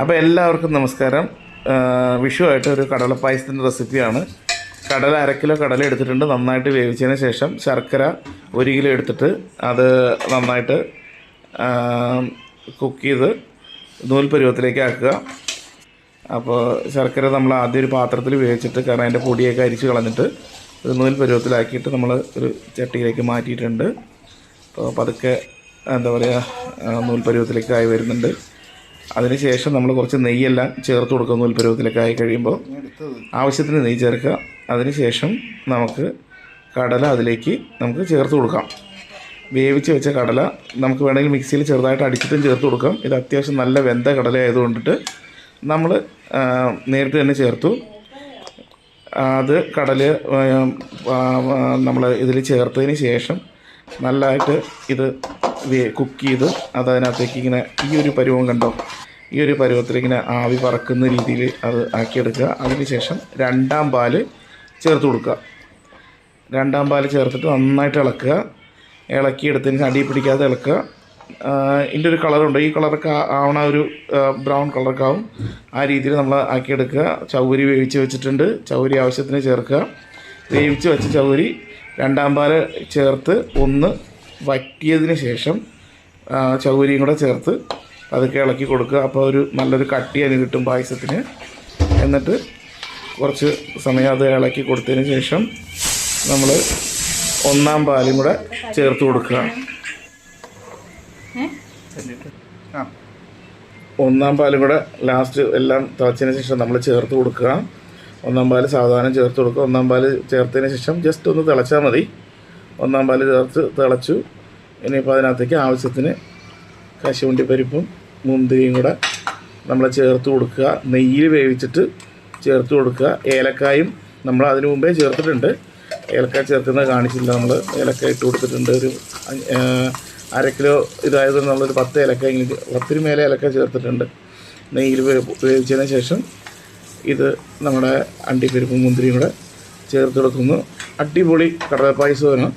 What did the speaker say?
അപ്പോൾ എല്ലാവർക്കും നമസ്കാരം. വിഷുവായിട്ട് ഒരു കടലപ്പായസത്തിൻ്റെ റെസിപ്പിയാണ്. കടല 1 കിലോ കടല എടുത്തിട്ടുണ്ട്. നന്നായിട്ട് വേവിച്ചതിന് ശേഷം ശർക്കര 1 കിലോ എടുത്തിട്ട് അത് നന്നായിട്ട് കുക്ക് ചെയ്ത് നൂൽ പരുവത്തിലേക്ക് ആക്കുക. അപ്പോൾ ശർക്കര നമ്മൾ ആദ്യം ഒരു പാത്രത്തിൽ വേവിച്ചിട്ട്, കാരണം അതിൻ്റെ പൊടിയൊക്കെ അരിച്ച് കളഞ്ഞിട്ട് ഒരു നൂൽ പരുവത്തിലാക്കിയിട്ട് നമ്മൾ ഒരു ചട്ടിയിലേക്ക് മാറ്റിയിട്ടുണ്ട്. അപ്പോൾ പതുക്കെ എന്താ പറയുക, നൂൽ പരുവത്തിലേക്ക് ആയി വരുന്നുണ്ട്. അതിനുശേഷം നമ്മൾ കുറച്ച് നെയ്യെല്ലാം ചേർത്ത് കൊടുക്കുക. നൂൽ പരുവത്തിലേക്ക് ആയി കഴിയുമ്പോൾ ആവശ്യത്തിന് നെയ്യ് ചേർക്കുക. അതിനുശേഷം നമുക്ക് കടല അതിലേക്ക് നമുക്ക് ചേർത്ത് കൊടുക്കാം. വേവിച്ച് വെച്ച കടല നമുക്ക് വേണമെങ്കിൽ മിക്സിയിൽ ചെറുതായിട്ട് അടിച്ചിട്ടും ചേർത്ത് കൊടുക്കാം. ഇത് അത്യാവശ്യം നല്ല വെന്ത കടല ആയതുകൊണ്ടിട്ട് നമ്മൾ നേരിട്ട് തന്നെ ചേർത്തു. അത് കടല നമ്മൾ ഇതിൽ ചേർത്തതിന് ശേഷം നല്ലതായിട്ട് ഇത് കുക്ക് ചെയ്ത് അതിനകത്തേക്ക് ഇങ്ങനെ ഈ ഒരു പരുവം കണ്ടോ, ഈ ഒരു പരുവത്തിലേക്ക് ഇങ്ങനെ ആവി പറക്കുന്ന രീതിയിൽ അത് ആക്കിയെടുക്കുക. അതിനുശേഷം 2-ാം പാല് ചേർത്ത് കൊടുക്കുക. 2-ാം പാല് ചേർത്തിട്ട് നന്നായിട്ട് ഇളക്കുക. ഇളക്കിയെടുത്തതിന് അടി പിടിക്കാതെ ഇളക്കുക. ഇതിൻ്റെ ഒരു കളറുണ്ട്, ഈ കളറൊക്കെ ആവണ ഒരു ബ്രൗൺ കളറൊക്കെ ആവും. ആ രീതിയിൽ നമ്മൾ ആക്കിയെടുക്കുക. ചൗരി വേവിച്ച് വെച്ചിട്ടുണ്ട്, ചൗരി ആവശ്യത്തിന് ചേർക്കുക. വേവിച്ച് വെച്ച ചൗരി 2-ാം പാല് ചേർത്ത് ഒന്ന് വറ്റിയതിന് ശേഷം ചൗരിയും കൂടെ ചേർത്ത് അതൊക്കെ ഇളക്കി കൊടുക്കുക. അപ്പോൾ ഒരു നല്ലൊരു കട്ടി അതിന് കിട്ടും പായസത്തിന്. എന്നിട്ട് കുറച്ച് സമയം അത് ഇളക്കി കൊടുത്തതിന് ശേഷം നമ്മൾ 1-ാം പാലും കൂടെ ചേർത്ത് കൊടുക്കുക. 1-ാം പാലും കൂടെ ലാസ്റ്റ് എല്ലാം തിളച്ചതിന് ശേഷം നമ്മൾ ചേർത്ത് കൊടുക്കുക. 1-ാം പാല് സാവധാനം ചേർത്ത് കൊടുക്കുക. 1-ാം പാല് ചേർത്തതിന് ശേഷം ജസ്റ്റ് ഒന്ന് തിളച്ചാൽ മതി. 1-ാം പാല് ചേർത്ത് തിളച്ചു. ഇനിയിപ്പോൾ അതിനകത്തേക്ക് ആവശ്യത്തിന് കശുവണ്ടി പരിപ്പും മുന്തിരിയും കൂടെ നമ്മൾ ചേർത്ത് കൊടുക്കുക. നെയ്യിൽ വേവിച്ചിട്ട് ചേർത്ത് കൊടുക്കുക. ഏലക്കായും നമ്മൾ അതിനു മുമ്പേ ചേർത്തിട്ടുണ്ട്. ഏലക്കായ ചേർക്കുന്നത് കാണിച്ചില്ല. നമ്മൾ ഏലക്കായ ഇട്ട് കൊടുത്തിട്ടുണ്ട്. ഒരു 1/2 കിലോ ഇതായതുകൊണ്ട് നമ്മളൊരു 10 ഏലക്കായ, 10 മേലെ ഏലക്കായ ചേർത്തിട്ടുണ്ട്. നെയ്യിൽ വേവിച്ചതിന് ശേഷം ഇത് നമ്മുടെ അണ്ടിപ്പരിപ്പും മുന്തിരിയും കൂടെ ചേർത്ത് കൊടുക്കുന്നു. അടിപൊളി കടലപ്പായസമാണ്.